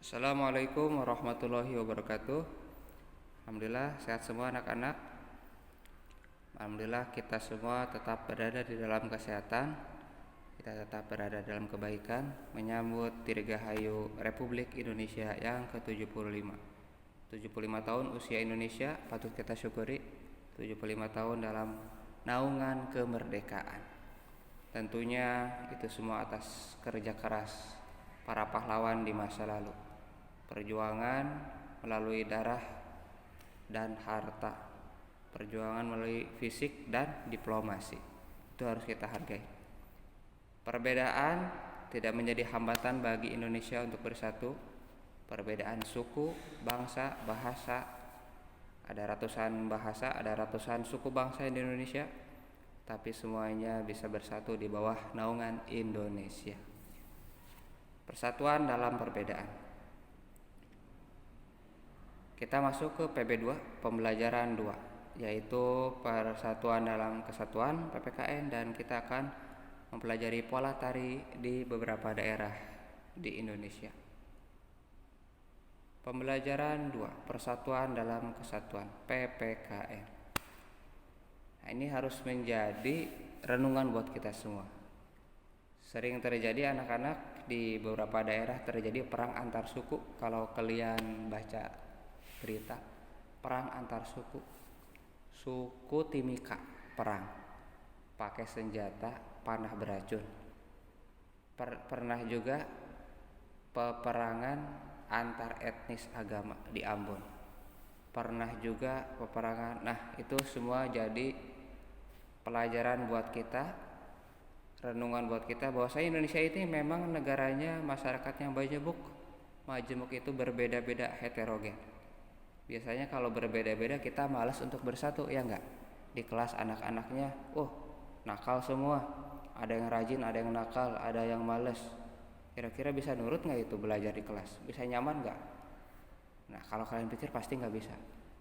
Assalamualaikum warahmatullahi wabarakatuh. Alhamdulillah sehat semua anak-anak. Alhamdulillah kita semua tetap berada di dalam kesehatan. Kita tetap berada dalam kebaikan menyambut Dirgahayu Republik Indonesia yang ke-75. 75 tahun usia Indonesia patut kita syukuri. 75 tahun dalam naungan kemerdekaan. Tentunya itu semua atas kerja keras para pahlawan di masa lalu. Perjuangan melalui darah dan harta, perjuangan melalui fisik dan diplomasi. Itu harus kita hargai. Perbedaan tidak menjadi hambatan bagi Indonesia untuk bersatu. Perbedaan suku, bangsa, bahasa, ada ratusan bahasa, ada ratusan suku bangsa di Indonesia, tapi semuanya bisa bersatu di bawah naungan Indonesia. Persatuan dalam perbedaan. Kita masuk ke PB2, pembelajaran 2, yaitu persatuan dalam kesatuan PPKN, dan kita akan mempelajari pola tari di beberapa daerah di Indonesia. Pembelajaran 2, persatuan dalam kesatuan PPKN. Nah, ini harus menjadi renungan buat kita semua. Sering terjadi anak-anak di beberapa daerah terjadi perang antar suku. Kalau kalian baca berita, perang antar suku, suku Timika perang pakai senjata panah beracun. Pernah juga peperangan antar etnis agama di Ambon. Pernah juga peperangan. Nah, itu semua jadi pelajaran buat kita, renungan buat kita bahwasanya Indonesia ini memang negaranya masyarakatnya majemuk itu berbeda-beda, heterogen. Biasanya kalau berbeda-beda kita malas untuk bersatu, ya enggak? Di kelas anak-anaknya, nakal semua. Ada yang rajin, ada yang nakal, ada yang malas. Kira-kira bisa nurut enggak itu belajar di kelas? Bisa nyaman enggak? Nah, kalau kalian pikir pasti enggak bisa.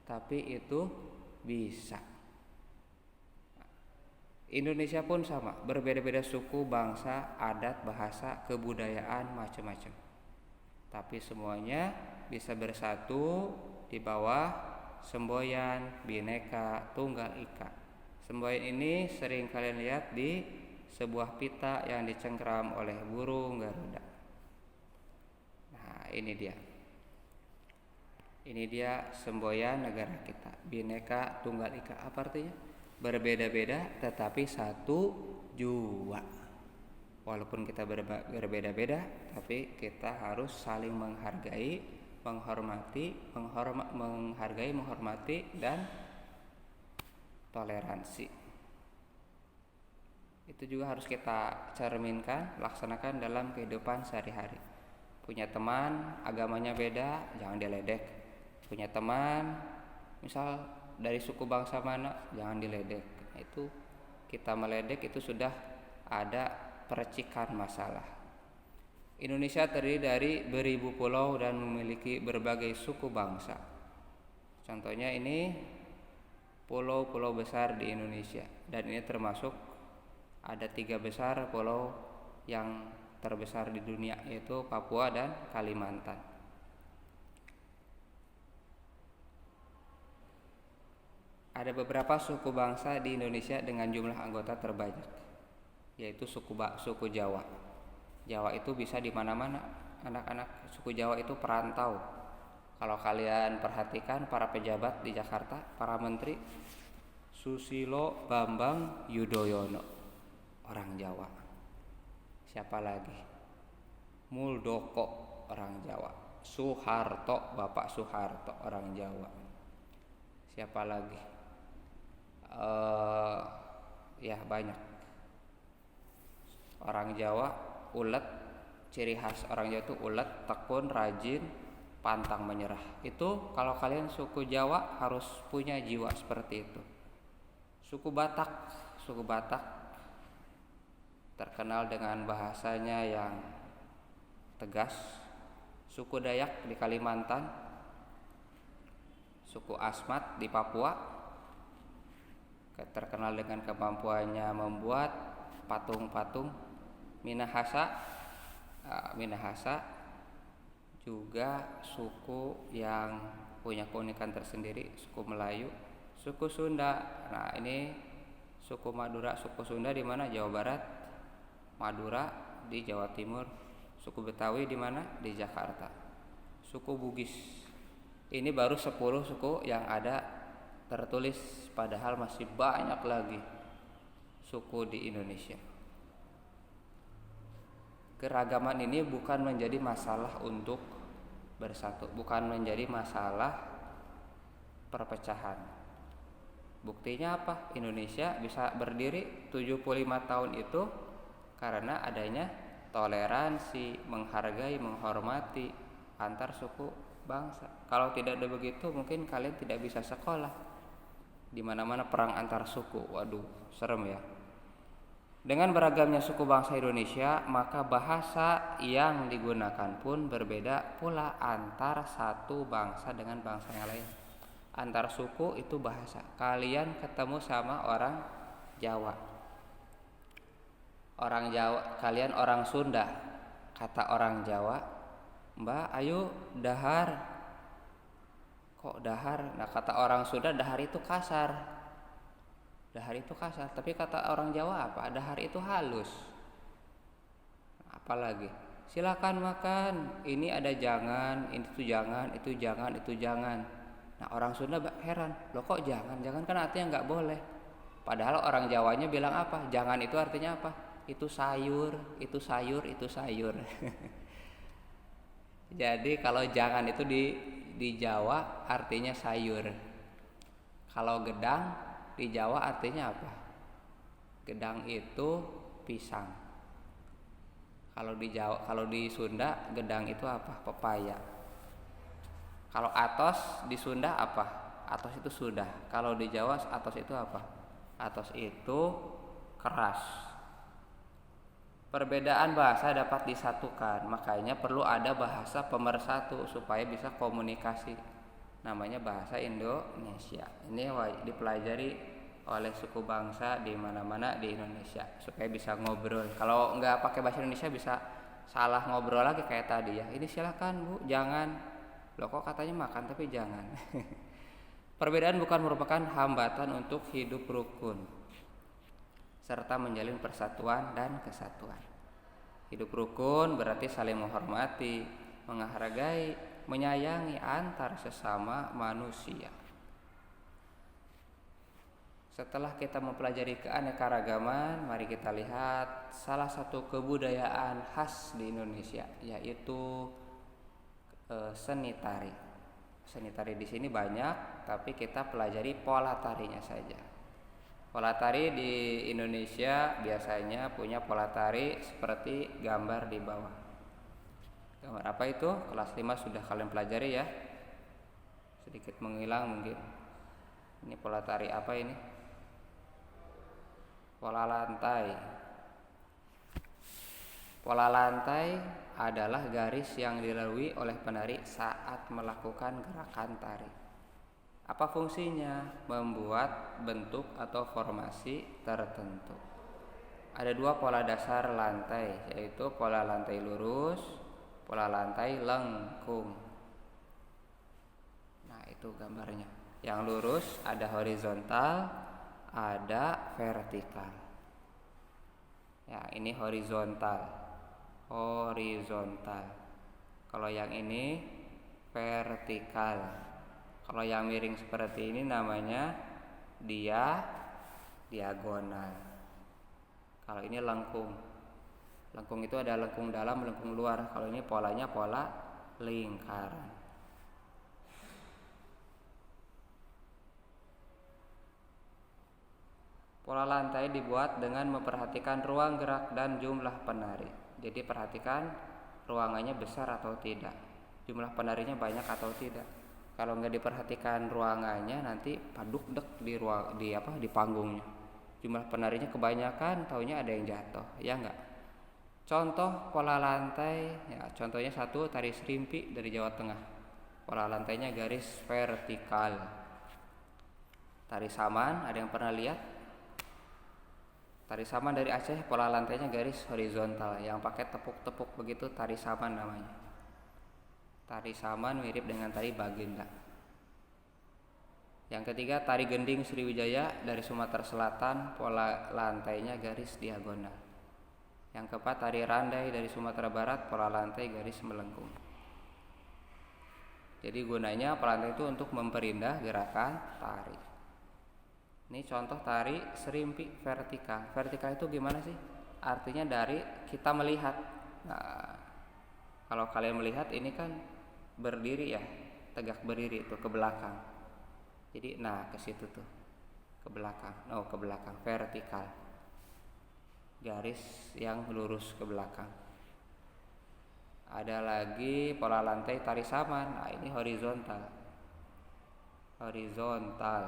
Tapi itu bisa. Indonesia pun sama, berbeda-beda suku, bangsa, adat, bahasa, kebudayaan, macam-macam. Tapi semuanya bisa bersatu di bawah semboyan Bhinneka Tunggal Ika. Semboyan ini sering kalian lihat di sebuah pita yang dicengkram oleh burung Garuda. Nah, ini dia. Ini dia semboyan negara kita, Bhinneka Tunggal Ika. Apa artinya? Berbeda-beda tetapi satu jua. Walaupun kita berbeda-beda, tapi kita harus saling menghargai, menghormati dan toleransi. Itu juga harus kita cerminkan, laksanakan dalam kehidupan sehari-hari. Punya teman agamanya beda, jangan diledek. Punya teman misal dari suku bangsa mana, jangan diledek. Itu kita meledek itu sudah ada percikan masalah. Indonesia terdiri dari beribu pulau dan memiliki berbagai suku bangsa. Contohnya ini pulau-pulau besar di Indonesia, dan ini termasuk ada 3 besar pulau yang terbesar di dunia, yaitu Papua dan Kalimantan. Ada beberapa suku bangsa di Indonesia dengan jumlah anggota terbanyak, yaitu suku Jawa. Jawa itu bisa di mana-mana. Anak-anak suku Jawa itu perantau. Kalau kalian perhatikan para pejabat di Jakarta, para menteri, Susilo Bambang Yudhoyono, orang Jawa. Siapa lagi? Muldoko, orang Jawa. Soeharto, Bapak Soeharto, orang Jawa. Siapa lagi? Ya banyak. Orang Jawa ulet, ciri khas orang Jawa itu ulet, tekun, rajin, pantang menyerah. Itu kalau kalian suku Jawa harus punya jiwa seperti itu. Suku Batak terkenal dengan bahasanya yang tegas. Suku Dayak di Kalimantan, suku Asmat di Papua terkenal dengan kemampuannya membuat patung-patung. Minahasa juga suku yang punya keunikan tersendiri, suku Melayu, suku Sunda. Nah, ini suku Madura, suku Sunda di mana? Jawa Barat, Madura di Jawa Timur, suku Betawi di mana? Di Jakarta. Suku Bugis. Ini baru 10 suku yang ada tertulis, padahal masih banyak lagi suku di Indonesia. Keragaman ini bukan menjadi masalah untuk bersatu, bukan menjadi masalah perpecahan. Buktinya apa? Indonesia bisa berdiri 75 tahun itu karena adanya toleransi, menghargai, menghormati antar suku bangsa. Kalau tidak ada begitu, mungkin kalian tidak bisa sekolah. Di mana-mana perang antar suku. Waduh, serem ya. Dengan beragamnya suku bangsa Indonesia, maka bahasa yang digunakan pun berbeda pula antar satu bangsa dengan bangsa yang lain. Antar suku itu bahasa. Kalian ketemu sama orang Jawa. Orang Jawa, kalian orang Sunda. Kata orang Jawa, "Mbak, ayo dahar." Kok dahar? Nah, kata orang Sunda dahar itu kasar. Dahar itu kasar, tapi kata orang Jawa apa? Dahar itu halus. Apalagi? Silakan makan. Ini ada jangan, itu jangan, itu jangan, itu jangan. Nah, orang Sunda heran, loh kok jangan? Jangan kan artinya nggak boleh. Padahal orang Jawanya bilang apa? Jangan itu artinya apa? Itu sayur, itu sayur, itu sayur. Jadi kalau jangan itu di Jawa artinya sayur. Kalau gedang di Jawa artinya apa? Gedang itu pisang. Kalau di Jawa, kalau di Sunda gedang itu apa? Pepaya. Kalau atos di Sunda apa? Atos itu sudah. Kalau di Jawa atos itu apa? Atos itu keras. Perbedaan bahasa dapat disatukan, makanya perlu ada bahasa pemersatu supaya bisa komunikasi. Namanya bahasa Indonesia. Ini dipelajari oleh suku bangsa di mana-mana di Indonesia supaya bisa ngobrol. Kalau nggak pakai bahasa Indonesia bisa salah ngobrol lagi kayak tadi ya. Ini silakan Bu, jangan. Loh kok katanya makan tapi jangan. Perbedaan bukan merupakan hambatan untuk hidup rukun serta menjalin persatuan dan kesatuan. Hidup rukun berarti saling menghormati, menghargai, menyayangi antar sesama manusia. Setelah kita mempelajari keanekaragaman, mari kita lihat salah satu kebudayaan khas di Indonesia, yaitu seni tari. Seni tari di sini banyak, tapi kita pelajari pola tarinya saja. Pola tari di Indonesia biasanya punya pola tari seperti gambar di bawah. Gambar apa itu? Kelas 5 sudah kalian pelajari ya. Sedikit menghilang mungkin. Ini pola tari apa ini? Pola lantai. Pola lantai adalah garis yang dilalui oleh penari saat melakukan gerakan tari. Apa fungsinya? Membuat bentuk atau formasi tertentu. Ada 2 pola dasar lantai, yaitu pola lantai lurus, pola lantai lengkung. Nah, itu gambarnya. Yang lurus ada horizontal, ada vertikal. Ya, ini horizontal. Horizontal. Kalau yang ini vertikal. Kalau yang miring seperti ini namanya diagonal. Kalau ini lengkung. Lengkung itu ada lengkung dalam, lengkung luar. Kalau ini polanya pola lingkaran. Pola lantai dibuat dengan memperhatikan ruang gerak dan jumlah penari. Jadi perhatikan ruangannya besar atau tidak, jumlah penarinya banyak atau tidak. Kalau nggak diperhatikan ruangannya, nanti paduk dek di panggungnya. Jumlah penarinya kebanyakan, taunya ada yang jatuh, ya nggak? Contoh pola lantai, ya contohnya 1 tari serimpi dari Jawa Tengah. Pola lantainya garis vertikal. Tari saman, ada yang pernah lihat? Tari saman dari Aceh, pola lantainya garis horizontal, yang pakai tepuk-tepuk begitu tari saman namanya. Tari saman mirip dengan tari baginda. Yang ketiga, tari gending Sriwijaya dari Sumatera Selatan, pola lantainya garis diagonal. Yang keempat, tari randai dari Sumatera Barat, pola lantai garis melengkung. Jadi gunanya pola lantai itu untuk memperindah gerakan tari. Ini contoh tari serimpi vertikal. Vertikal itu gimana sih? Artinya dari kita melihat. Nah, kalau kalian melihat ini kan berdiri ya, tegak berdiri itu ke belakang. Jadi ke situ tuh, ke belakang. Ke belakang, vertikal. Garis yang lurus ke belakang. Ada lagi pola lantai tari saman. Nah, ini horizontal. Horizontal.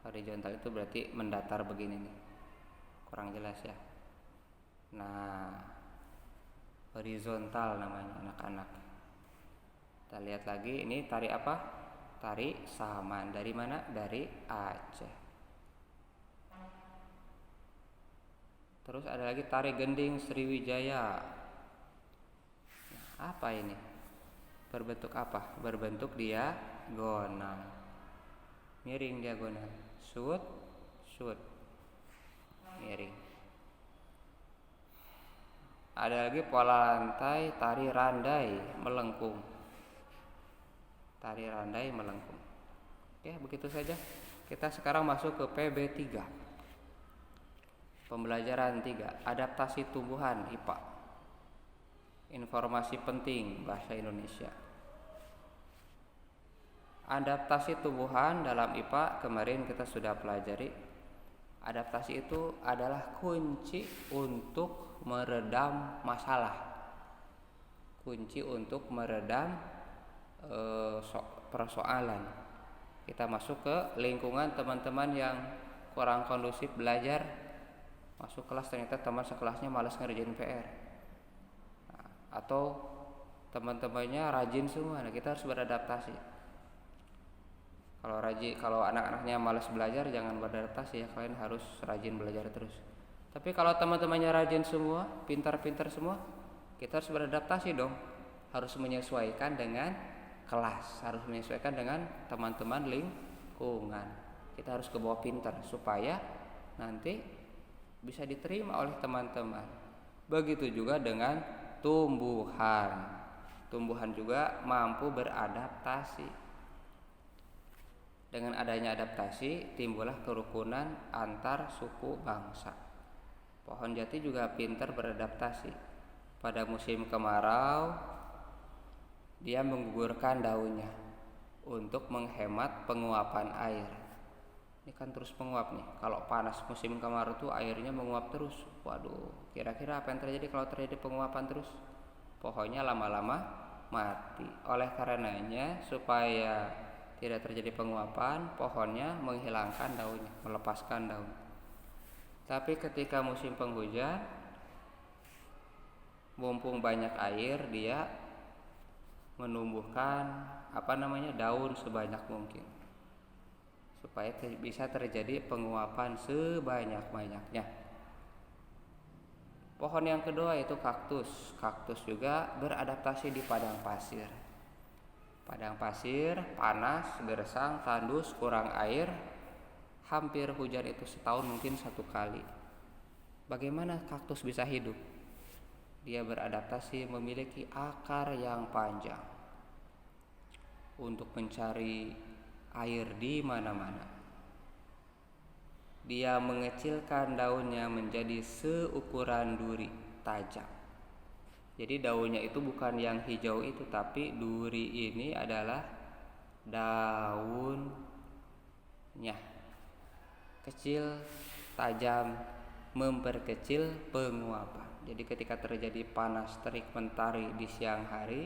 Horizontal itu berarti mendatar begini nih. Kurang jelas ya. Nah, horizontal namanya anak-anak. Kita lihat lagi, ini tari apa? Tari saman. Dari mana? Dari Aceh. Terus ada lagi tari gending Sriwijaya. Nah, apa ini? Berbentuk apa? Berbentuk diagonal. Miring diagonal. Shoot. Miring. Ada lagi pola lantai tari randai melengkung. Tari randai melengkung. Oke, begitu saja. Kita sekarang masuk ke PB3. Pembelajaran 3, adaptasi tumbuhan IPA. Informasi penting bahasa Indonesia. Adaptasi tumbuhan dalam IPA kemarin kita sudah pelajari. Adaptasi itu adalah kunci untuk meredam masalah. Kunci untuk meredam persoalan. Kita masuk ke lingkungan teman-teman yang kurang kondusif belajar. Masuk kelas ternyata teman sekelasnya malas ngerjain PR. Atau teman-temannya rajin semua. Nah, kita harus beradaptasi. Kalau anak-anaknya malas belajar, jangan beradaptasi ya, kalian harus rajin belajar terus. Tapi kalau teman-temannya rajin semua, pintar-pintar semua, kita harus beradaptasi dong. Harus menyesuaikan dengan kelas, harus menyesuaikan dengan teman-teman lingkungan. Kita harus ke bawah pintar supaya nanti bisa diterima oleh teman-teman. Begitu juga dengan tumbuhan. Tumbuhan juga mampu beradaptasi. Dengan adanya adaptasi, timbullah kerukunan antar suku bangsa. Pohon jati juga pintar beradaptasi. Pada musim kemarau, dia menggugurkan daunnya untuk menghemat penguapan air. Ini kan terus menguap nih. Kalau panas musim kemarau tuh airnya menguap terus. Waduh, kira-kira apa yang terjadi kalau terjadi penguapan terus? Pohonnya lama-lama mati. Oleh karenanya, supaya tidak terjadi penguapan, pohonnya menghilangkan daunnya, melepaskan daun. Tapi ketika musim penghujan, mumpung banyak air, dia menumbuhkan daun sebanyak mungkin supaya bisa terjadi penguapan sebanyak-banyaknya. Pohon yang kedua yaitu kaktus. Kaktus juga beradaptasi di padang pasir. Padang pasir panas, gersang, tandus, kurang air. Hampir hujan itu setahun mungkin 1 kali. Bagaimana kaktus bisa hidup? Dia beradaptasi memiliki akar yang panjang untuk mencari air di mana-mana. Dia mengecilkan daunnya menjadi seukuran duri tajam. Jadi daunnya itu bukan yang hijau itu, tapi duri ini adalah daunnya kecil, tajam, memperkecil penguapan. Jadi ketika terjadi panas terik mentari di siang hari,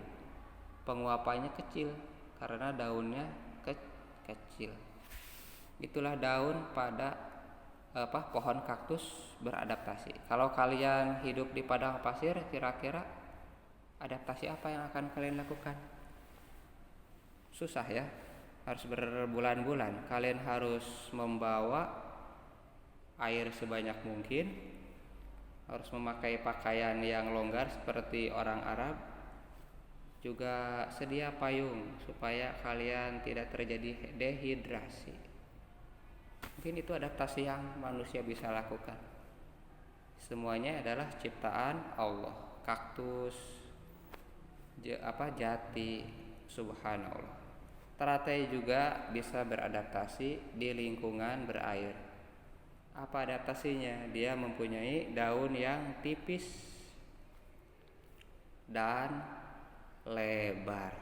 penguapannya kecil karena daunnya kecil. Itulah daun pada pohon kaktus beradaptasi. Kalau kalian hidup di padang pasir, kira-kira adaptasi apa yang akan kalian lakukan? Susah ya, harus berbulan-bulan. Kalian harus membawa air sebanyak mungkin, harus memakai pakaian yang longgar seperti orang Arab. Juga sedia payung supaya kalian tidak terjadi dehidrasi. Mungkin itu adaptasi yang manusia bisa lakukan. Semuanya adalah ciptaan Allah. Kaktus, jati, subhanallah. Teratai juga bisa beradaptasi di lingkungan berair. Apa adaptasinya? Dia mempunyai daun yang tipis dan lebar.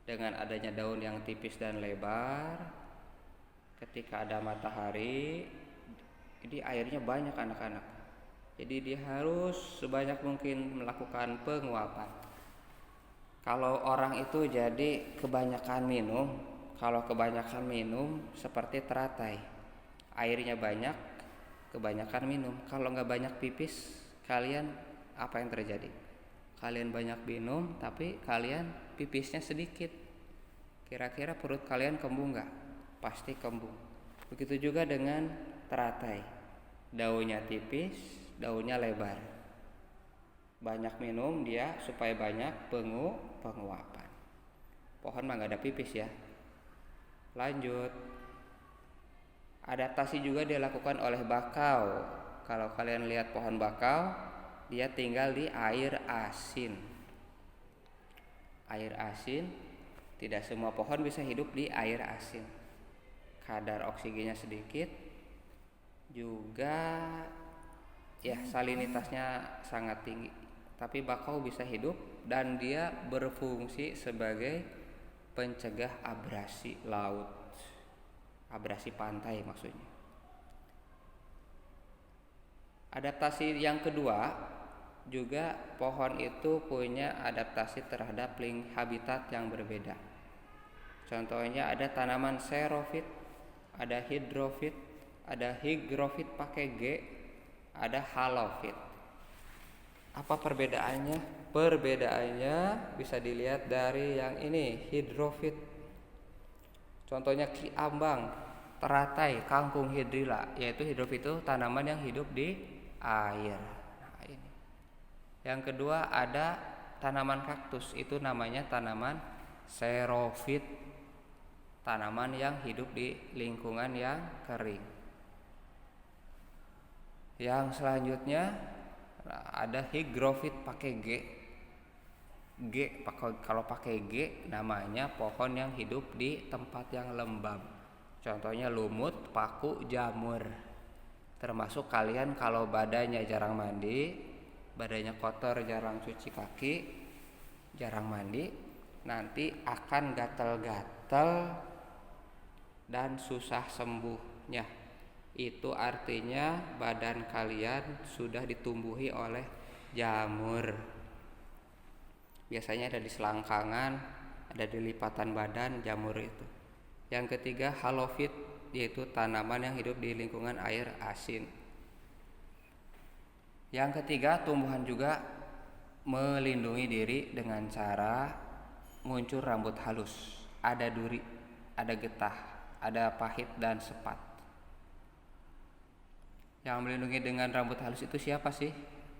Dengan adanya daun yang tipis dan lebar, ketika ada matahari, jadi airnya banyak anak-anak. Jadi dia harus sebanyak mungkin melakukan penguapan. Kalau orang itu jadi kebanyakan minum, kalau kebanyakan minum seperti teratai, airnya banyak, kebanyakan minum. Kalau nggak banyak pipis, kalian apa yang terjadi? Kalian banyak minum, tapi kalian pipisnya sedikit. Kira-kira perut kalian kembung nggak? Pasti kembung. Begitu juga dengan teratai. Daunnya tipis, daunnya lebar. Banyak minum dia supaya banyak penguapan. Pohon mah nggak ada pipis ya. Lanjut. Adaptasi juga dilakukan oleh bakau. Kalau kalian lihat pohon bakau, dia tinggal di air asin. Air asin, tidak semua pohon bisa hidup di air asin. Kadar oksigennya sedikit, juga ya salinitasnya sangat tinggi. Tapi bakau bisa hidup dan dia berfungsi sebagai pencegah abrasi laut, abrasi pantai maksudnya. Adaptasi yang kedua, juga pohon itu punya adaptasi terhadap habitat yang berbeda. Contohnya ada tanaman xerofit, ada hidrofit, ada hygrofit pakai G, ada halofit. Apa perbedaannya? Perbedaannya bisa dilihat dari yang ini, hidrofit. Contohnya kiambang, teratai, kangkung hidrilla, yaitu hidrofit itu tanaman yang hidup di air. Yang kedua ada tanaman kaktus, itu namanya tanaman xerofit, tanaman yang hidup di lingkungan yang kering. Yang selanjutnya ada hygrofit pakai G. Kalau pakai G namanya pohon yang hidup di tempat yang lembab. Contohnya lumut, paku, jamur. Termasuk kalian kalau badannya jarang mandi, badannya kotor, jarang cuci kaki, jarang mandi, nanti akan gatal-gatal dan susah sembuhnya. Itu artinya badan kalian sudah ditumbuhi oleh jamur. Biasanya ada di selangkangan, ada di lipatan badan jamur itu. Yang ketiga halofit, yaitu tanaman yang hidup di lingkungan air asin. Yang ketiga, tumbuhan juga melindungi diri dengan cara muncul rambut halus, ada duri, ada getah, ada pahit dan sepat. Yang melindungi dengan rambut halus itu siapa sih?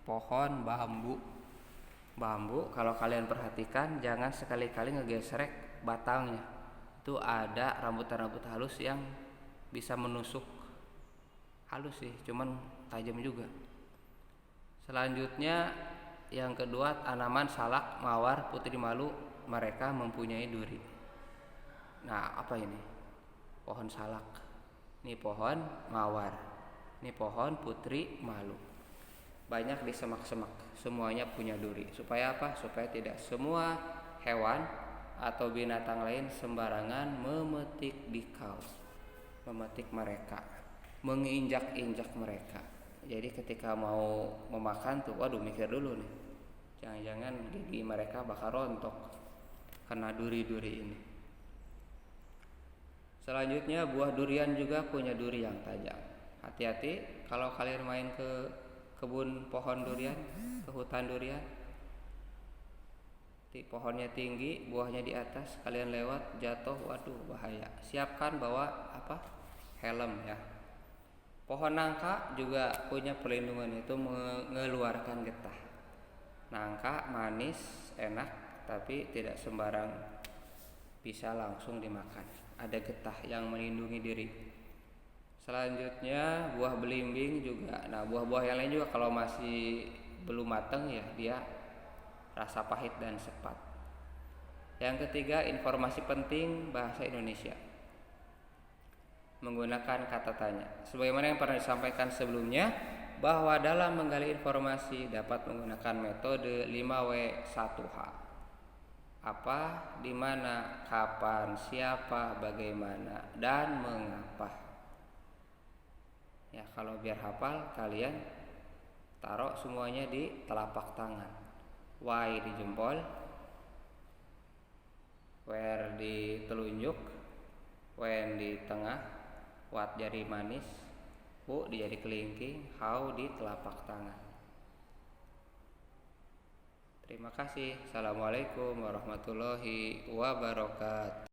Pohon bambu. Bambu kalau kalian perhatikan jangan sekali-kali ngegesrek batangnya. Itu ada rambutan-rambut halus yang bisa menusuk. Halus sih, cuman tajam juga. Selanjutnya yang kedua tanaman salak, mawar, putri malu, mereka mempunyai duri. Nah, apa ini? Pohon salak. Ini pohon mawar. Ini pohon putri malu. Banyak di semak-semak, semuanya punya duri. Supaya apa? Supaya tidak semua hewan atau binatang lain sembarangan memetik dikau, memetik mereka, menginjak-injak mereka. Jadi ketika mau memakan tuh, waduh mikir dulu nih, jangan-jangan gigi mereka bakal rontok karena duri-duri ini. Selanjutnya buah durian juga punya duri yang tajam. Hati-hati kalau kalian main ke kebun pohon durian, ke hutan durian. Pohonnya tinggi, buahnya di atas, kalian lewat jatuh, waduh bahaya. Siapkan bawa helm ya. Pohon nangka juga punya perlindungan, itu mengeluarkan getah. Nangka manis, enak, tapi tidak sembarang bisa langsung dimakan. Ada getah yang melindungi diri. Selanjutnya buah belimbing juga. Nah, buah-buah yang lain juga kalau masih belum matang ya dia rasa pahit dan sepat. Yang ketiga, informasi penting bahasa Indonesia. Menggunakan kata tanya. Sebagaimana yang pernah disampaikan sebelumnya, bahwa dalam menggali informasi dapat menggunakan metode 5W1H. Apa, di mana, kapan, siapa, bagaimana, dan mengapa. Ya, kalau biar hafal kalian taruh semuanya di telapak tangan. Why di jempol, where di telunjuk, when di tengah, what jari manis, who di jari kelingking, how di telapak tangan. Terima kasih. Assalamualaikum warahmatullahi wabarakatuh.